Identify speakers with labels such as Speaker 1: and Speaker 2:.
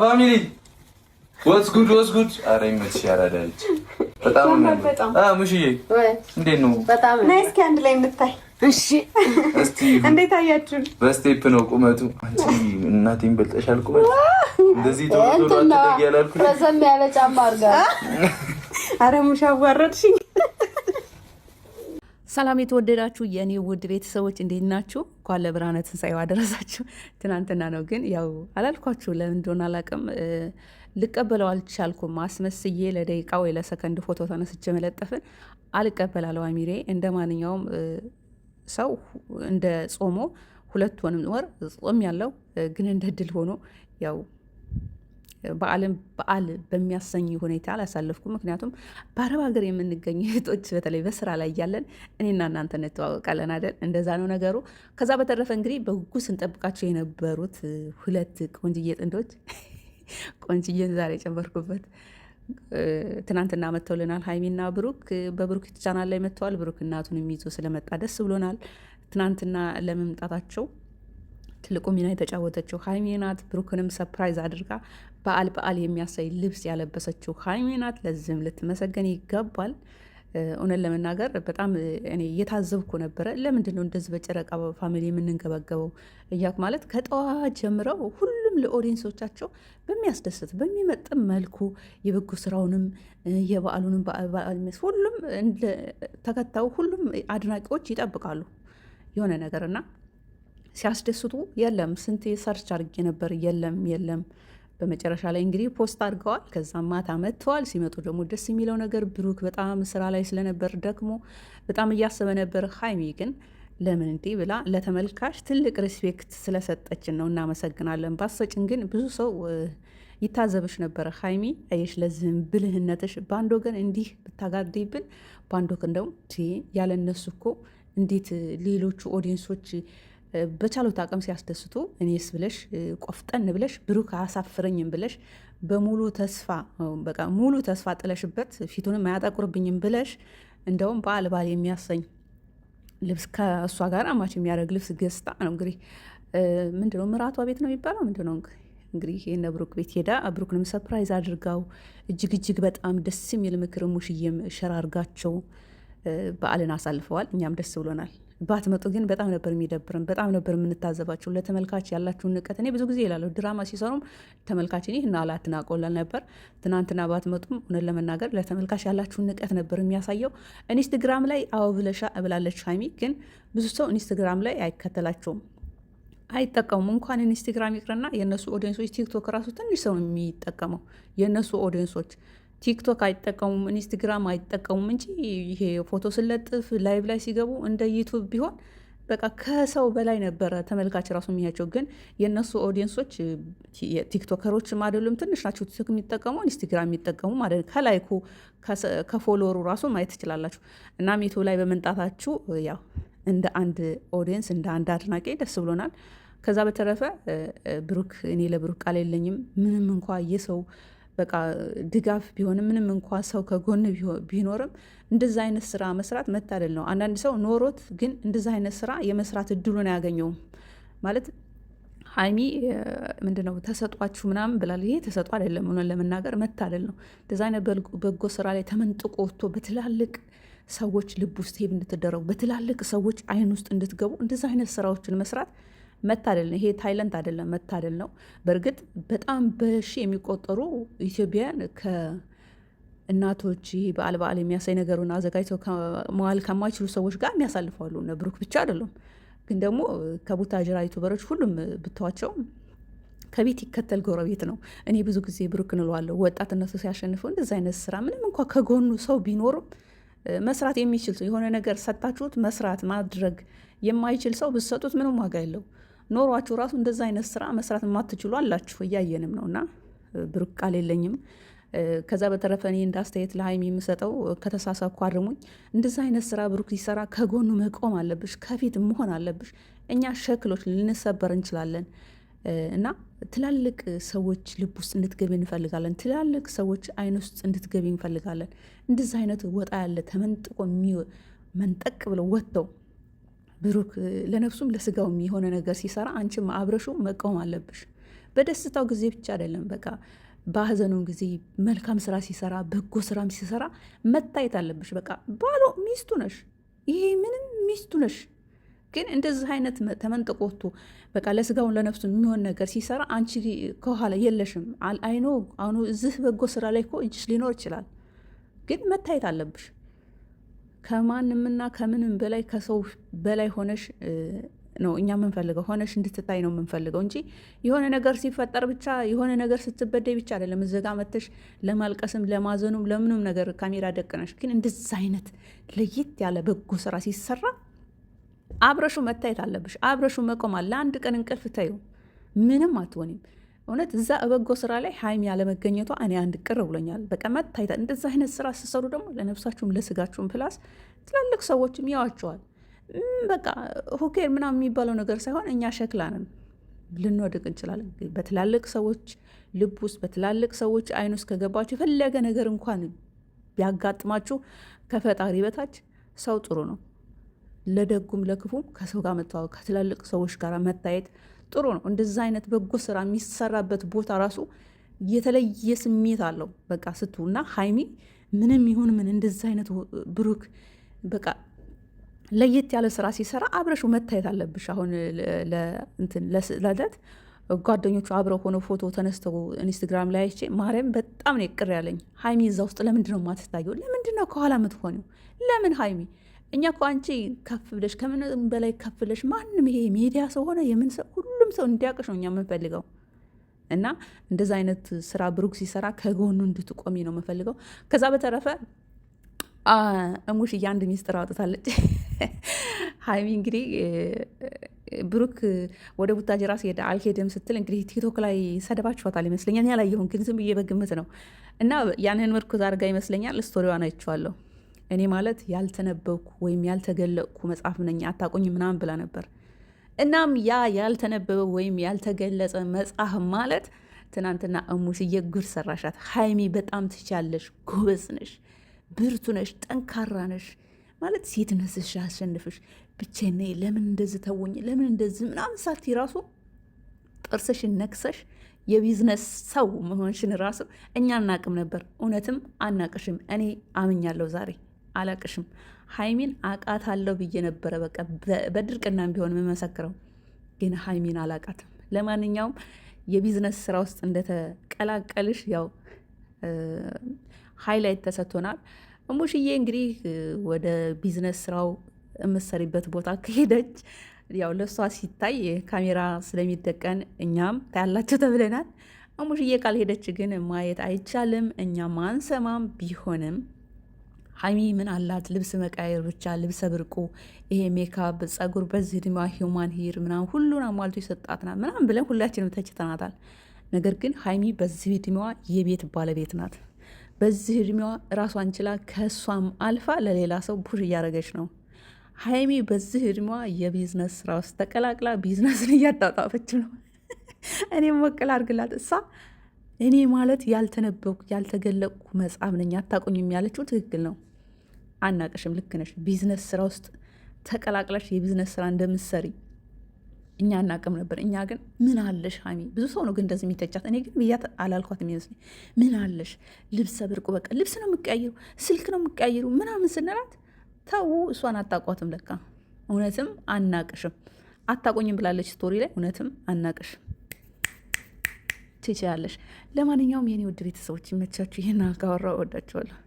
Speaker 1: ፋሚሊ ወስ ጉድ ኧረ ይመችሽ ያራዳልች በጣም ነው ሙሽዬ እንዴት ነው
Speaker 2: ናይስ አንድ ላይ እንታይ እሺ
Speaker 1: እስቲ
Speaker 2: እንዴት አያችሁ
Speaker 1: በስቴፕ ነው ቁመቱ አንቺ እናቴን በልጠሻል ቁመቱ እንደዚህ ቶሎ አትደግ ያላልኩ
Speaker 3: ረዘም ያለ ጫማ አርጋ
Speaker 2: አረ ሙሽ አዋረድሽኝ
Speaker 4: ሰላም የተወደዳችሁ የኔ ውድ ቤተሰቦች እንዴት ናችሁ? እንኳን ለብርሃነ ትንሣኤው አደረሳችሁ። ትናንትና ነው ግን ያው አላልኳችሁ ለምን እንደሆነ አላውቅም። ልቀበለው አልቻልኩም። አስመስዬ ለደቂቃ ወይ ለሰከንድ ፎቶ ተነስቼ መለጠፍን አልቀበላለሁ። አሚሬ እንደ ማንኛውም ሰው እንደ ጾሞ 2 ወር ጾም ያለው ግን እንደ ድል ሆኖ ያው በዓል በሚያሰኝ ሁኔታ አላሳለፍኩም። ምክንያቱም በአረብ ሀገር የምንገኝ እህቶች በተለይ በስራ ላይ እያለን እኔና እናንተ እንተዋወቃለን አይደል? እንደዛ ነው ነገሩ። ከዛ በተረፈ እንግዲህ በጉጉት ስንጠብቃቸው የነበሩት 2 ቆንጅዬ ጥንዶች ቆንጅዬን ዛሬ ጨመርኩበት ትናንትና መጥተውልናል። ሀይሚና ብሩክ በብሩክ ቻናል ላይ መጥተዋል። ብሩክ እናቱን ይዞ ስለመጣ ደስ ብሎናል። ትናንትና ለመምጣታቸው ትልቁ ሚና የተጫወተችው ሀይሚ ናት። ብሩክንም ሰፕራይዝ አድርጋ በዓል የሚያሳይ ልብስ ያለበሰችው ሀይሚ ናት። ለዚህም ልትመሰገን ይገባል። እውነት ለመናገር በጣም እኔ እየታዘብኩ ነበረ። ለምንድን ነው እንደዚህ በጨረቃ ፋሚሊ የምንንገበገበው እያልኩ ማለት ከጠዋት ጀምረው ሁሉም ለኦዲየንሶቻቸው በሚያስደስት በሚመጥን መልኩ የበጎ ስራውንም የበዓሉንም ሁሉም ተከታዩ ሁሉም አድናቂዎች ይጠብቃሉ የሆነ ነገርና ሲያስደስቱ የለም ስንት ሰርች አድርጌ ነበር የለም በመጨረሻ ላይ እንግዲህ ፖስት አድርገዋል። ከዛም ማታ መጥተዋል። ሲመጡ ደግሞ ደስ የሚለው ነገር ብሩክ በጣም ስራ ላይ ስለነበር ደግሞ በጣም እያሰበ ነበር። ሀይሚ ግን ለምን እንዲህ ብላ ለተመልካች ትልቅ ሪስፔክት ስለሰጠችን ነው፣ እናመሰግናለን። ባሰጭን ግን ብዙ ሰው ይታዘብሽ ነበረ ሀይሚ አየሽ። ለዚህም ብልህነትሽ በአንድ ወገን እንዲህ ብታጋድይብን፣ በአንድ ወገን ደግሞ ያለ እነሱ እኮ እንዴት ሌሎቹ ኦዲየንሶች በቻሉት አቅም ሲያስደስቱ እኔስ ብለሽ ቆፍጠን ብለሽ ብሩክ አያሳፍረኝም ብለሽ በሙሉ ተስፋ ጥለሽበት ፊቱንም አያጠቁርብኝም ብለሽ እንደውም በዓል የሚያሰኝ ልብስ ከእሷ ጋር አማች የሚያደርግ ልብስ ገዝታ ነው እንግዲህ ምንድነው ምራቷ ቤት ነው የሚባለው ምንድነው እንግዲህ የነ ብሩክ ቤት ሄዳ ብሩክንም ሰፕራይዝ አድርጋው እጅግ በጣም ደስ የሚል ምክር ሙሽዬም ሸራ አድርጋቸው በዓልን አሳልፈዋል። እኛም ደስ ብሎናል። ባትመጡ ግን በጣም ነበር የሚደብረን። በጣም ነበር የምንታዘባቸው። ለተመልካች ያላችሁን ንቀት እኔ ብዙ ጊዜ ይላለሁ። ድራማ ሲሰሩም ተመልካችን ይህ አላትናቆላል ነበር። ትናንትና ባትመጡም እውነት ለመናገር ለተመልካች ያላችሁን ንቀት ነበር የሚያሳየው። ኢንስታግራም ላይ አዎ ብላለች ሀይሚ። ግን ብዙ ሰው ኢንስታግራም ላይ አይከተላቸውም፣ አይጠቀሙም። እንኳን ኢንስታግራም ይቅርና የእነሱ ኦዲየንሶች ቲክቶክ ራሱ ትንሽ ሰው የሚጠቀመው የእነሱ ኦዲየንሶች ቲክቶክ አይጠቀሙም፣ ኢንስታግራም አይጠቀሙም እንጂ ይሄ ፎቶ ስለጥፍ ላይቭ ላይ ሲገቡ እንደ ዩቱብ ቢሆን በቃ ከሰው በላይ ነበረ ተመልካች ራሱ የሚያቸው። ግን የእነሱ ኦዲየንሶች ቲክቶከሮችም አይደሉም፣ ትንሽ ናቸው። ቲክቶክ የሚጠቀሙ ኢንስታግራም የሚጠቀሙ ማለት ከላይኩ ከፎሎወሩ ራሱ ማየት ትችላላችሁ። እናም ዩቱብ ላይ በመምጣታችሁ ያው እንደ አንድ ኦዲየንስ እንደ አንድ አድናቂ ደስ ብሎናል። ከዛ በተረፈ ብሩክ እኔ ለብሩክ ቃል የለኝም። ምንም እንኳ የሰው በቃ ድጋፍ ቢሆንም ምንም እንኳ ሰው ከጎን ቢኖርም እንደዛ አይነት ስራ መስራት መታደል ነው። አንዳንድ ሰው ኖሮት ግን እንደዛ አይነት ስራ የመስራት እድሉን አያገኘውም። ማለት ሀይሚ ምንድነው ተሰጧችሁ ምናምን ብላል። ይሄ ተሰጧ አይደለም፣ ሆኖ ለመናገር መታደል ነው። እንደዛ አይነት በጎ ስራ ላይ ተመንጥቆ ወጥቶ በትላልቅ ሰዎች ልብ ውስጥ ሄብ እንድትደረጉ በትላልቅ ሰዎች አይን ውስጥ እንድትገቡ እንደዛ አይነት ስራዎችን መስራት መታደል ነው። ይሄ ታይለንት አይደለም፣ መታደል ነው። በእርግጥ በጣም በሺ የሚቆጠሩ ኢትዮጵያውያን ከእናቶች ይሄ በዓል የሚያሳይ ነገሩን አዘጋጅተው መዋል ከማይችሉ ሰዎች ጋር የሚያሳልፋሉ። እነ ብሩክ ብቻ አይደሉም። ግን ደግሞ ከቡታጅራ ዩቱበሮች ሁሉም ብተዋቸው ከቤት ይከተል ጎረቤት ነው። እኔ ብዙ ጊዜ ብሩክ እንለዋለሁ፣ ወጣትነቱ ሲያሸንፈው እንደዚ አይነት ስራ ምንም እንኳ ከጎኑ ሰው ቢኖርም መስራት የሚችል ሰው የሆነ ነገር ሰጣችሁት መስራት ማድረግ የማይችል ሰው ብትሰጡት ምንም ዋጋ የለው። ኖሯችሁ ራሱ እንደዛ አይነት ስራ መስራት የማትችሉ አላችሁ፣ እያየንም ነው። እና ብሩክ ቃል የለኝም። ከዛ በተረፈ እኔ እንዳስተያየት ለሀይሚ የምሰጠው ከተሳሳትኩ አርሙኝ። እንደዛ አይነት ስራ ብሩክ ሲሰራ ከጎኑ መቆም አለብሽ፣ ከፊት መሆን አለብሽ። እኛ ሸክሎች ልንሰበር እንችላለን እና ትላልቅ ሰዎች ልብ ውስጥ እንድትገቢ እንፈልጋለን። ትላልቅ ሰዎች አይን ውስጥ እንድትገቢ እንፈልጋለን። እንደዛ አይነት ወጣ ያለ ተመንጥቆ መንጠቅ ብለው ወጥተው ብሩክ ለነፍሱም ለስጋውም የሆነ ነገር ሲሰራ አንቺም አብረሹ መቃወም አለብሽ። በደስታው ጊዜ ብቻ አይደለም፣ በቃ በሀዘኑም ጊዜ መልካም ስራ ሲሰራ፣ በጎ ስራም ሲሰራ መታየት አለብሽ። በቃ ባሎ ሚስቱ ነሽ፣ ይሄ ምንም ሚስቱ ነሽ። ግን እንደዚህ አይነት ተመንጥቆ ወጥቶ በቃ ለስጋውን ለነፍሱ የሚሆን ነገር ሲሰራ አንቺ ከኋላ የለሽም። አይኖ አሁኑ እዚህ በጎ ስራ ላይ እኮ እጅሽ ሊኖር ይችላል፣ ግን መታየት አለብሽ። ከማንምና ከምንም በላይ ከሰው በላይ ሆነሽ ነው እኛ የምንፈልገው፣ ሆነሽ እንድትታይ ነው የምንፈልገው እንጂ የሆነ ነገር ሲፈጠር ብቻ የሆነ ነገር ስትበደይ ብቻ አይደለም እዘጋ መተሽ ለማልቀስም ለማዘኑም ለምኑም ነገር ካሜራ ደቅነሽ። ግን እንደዛ አይነት ለየት ያለ በጎ ስራ ሲሰራ አብረሹ መታየት አለብሽ። አብረሹ መቆም አለ። ለአንድ ቀን እንቅልፍ ተይው፣ ምንም አትሆንም። እውነት እዛ በጎ ስራ ላይ ሀይሚ ያለመገኘቷ እኔ አንድ ቅር ብሎኛል። በቃ መታየት እንደዛ አይነት ስራ ስትሰሩ ደግሞ ለነፍሳችሁም ለስጋችሁም ፕላስ ትላልቅ ሰዎችም ያዋቸዋል። በቃ ሁኬር ምናምን የሚባለው ነገር ሳይሆን እኛ ሸክላ ነን፣ ልንወድቅ እንችላለን። በትላልቅ ሰዎች ልብ ውስጥ በትላልቅ ሰዎች አይን ውስጥ ከገባችሁ የፈለገ ነገር እንኳን ቢያጋጥማችሁ ከፈጣሪ በታች ሰው ጥሩ ነው። ለደጉም ለክፉም ከሰው ጋር መተዋወቅ፣ ከትላልቅ ሰዎች ጋር መታየት ጥሩ ነው። እንደዛ አይነት በጎ ስራ የሚሰራበት ቦታ ራሱ የተለየ ስሜት አለው። በቃ እና ሀይሚ ምንም ይሁን ምን እንደዛ አይነት ብሩክ በቃ ለየት ያለ ስራ ሲሰራ አብረሹ መታየት አለብሽ። አሁን ለዕለት ጓደኞቹ አብረው ሆነው ፎቶ ተነስተው ኢንስታግራም ላይ አይቼ ማርያም በጣም ነው ይቅር ያለኝ። ሀይሚ እዛ ውስጥ ለምንድን ነው የማትታየው? ለምንድን ነው ከኋላ የምትሆነው? ለምን ሀይሚ? እኛ እኮ አንቺ ከፍ ብለሽ ከምንም በላይ ከፍ ብለሽ ማንም ይሄ ሚዲያ ሰው ሆነ የምን ሰው ሁሉም ሰው እንዲያውቅሽ ነው እኛ የምንፈልገው። እና እንደዛ አይነት ስራ ብሩክ ሲሰራ ከጎኑ እንድትቆሚ ነው የምፈልገው። ከዛ በተረፈ እሙሽዬ አንድ ሚስጥር አውጥታለች። ሀይሚ እንግዲህ ብሩክ ወደ ቡታጅራ ሲሄድ አልሄድም ስትል እንግዲህ ቲክቶክ ላይ ሰደባችኋታል ይመስለኛል። ያላየሁን ግን ዝም ብዬ በግምት ነው። እና ያንን ምርኩዝ አድርጋ ይመስለኛል ስቶሪዋን አይቼዋለሁ። እኔ ማለት ያልተነበብኩ ወይም ያልተገለጥኩ መጽሐፍ ነኝ አታውቁኝ ምናምን ብላ ነበር። እናም ያ ያልተነበበ ወይም ያልተገለጸ መጽሐፍ ማለት ትናንትና እሙሽዬ ጉድ ሰራሻት። ሀይሚ በጣም ትቻለሽ፣ ጎበዝ ነሽ፣ ብርቱ ነሽ፣ ጠንካራ ነሽ ማለት ሴትነትሽ ያሸንፍሽ። ብቻዬን ነኝ ለምን እንደዚህ ተውኝ ለምን እንደዚህ ምናምን ሳቲ ራሱ ጥርስሽን ነክሰሽ የቢዝነስ ሰው መሆንሽን ራሱ እኛ አናቅም ነበር። እውነትም አናቅሽም። እኔ አምኛለሁ ዛሬ አላቅሽም። ሀይሚን አቃታለሁ ብዬ ነበረ። በቃ በድርቅናም ቢሆን የምመሰክረው ግን ሀይሚን አላቃትም። ለማንኛውም የቢዝነስ ስራ ውስጥ እንደተቀላቀልሽ ያው ሃይላይት ተሰጥቶናል። እሙሽዬ እንግዲህ ወደ ቢዝነስ ስራው የምትሰሪበት ቦታ ከሄደች ያው ለእሷ ሲታይ ካሜራ ስለሚደቀን እኛም ታያላችሁ ተብለናል። እሙሽዬ ካልሄደች ግን ማየት አይቻልም፣ እኛም አንሰማም። ቢሆንም ሀይሚ ምን አላት? ልብስ መቃየር ብቻ ልብሰ ብርቁ፣ ይሄ ሜካፕ፣ ጸጉር፣ በዚህ እድሜዋ ሂውማን ሂር ምናምን ሁሉን አሟልቶ የሰጣትናት ምናምን ብለን ሁላችንም ተችተናታል። ነገር ግን ሀይሚ በዚህ እድሜዋ የቤት ባለቤት ናት። በዚህ እድሜዋ ራሷን ችላ ከእሷም አልፋ ለሌላ ሰው ፑሽ እያደረገች ነው። ሀይሚ በዚህ እድሜዋ የቢዝነስ ስራ ውስጥ ተቀላቅላ ቢዝነስን እያጣጣፈች ነው። እኔም ወቅል አድርግላት። እሷ እኔ ማለት ያልተነበብኩ ያልተገለቅኩ መጽሐፍ ነኝ አታውቁኝም ያለችው ትክክል ነው። አናቅሽም፣ ልክ ነሽ። ቢዝነስ ስራ ውስጥ ተቀላቅላሽ የቢዝነስ ስራ እንደምትሰሪ እኛ አናቅም ነበር። እኛ ግን ምን አለሽ ሀይሚ፣ ብዙ ሰው ነው ግን እንደዚህ የሚተቻት። እኔ ግን ብያት አላልኳት የሚመስለኝ ምን አለሽ ልብሰ ብርቁ፣ በቃ ልብስ ነው የምቀያየሩ፣ ስልክ ነው የምቀያየሩ ምናምን ስንላት ተው እሷን አታቋትም ለካ። እውነትም አናቅሽም፣ አታቆኝም ብላለች ስቶሪ ላይ። እውነትም አናቅሽም፣ ትችያለሽ። ለማንኛውም የኔ ውድ ቤተሰቦች ይመቻችሁ። ይህን አካወራ ወዳችኋለሁ።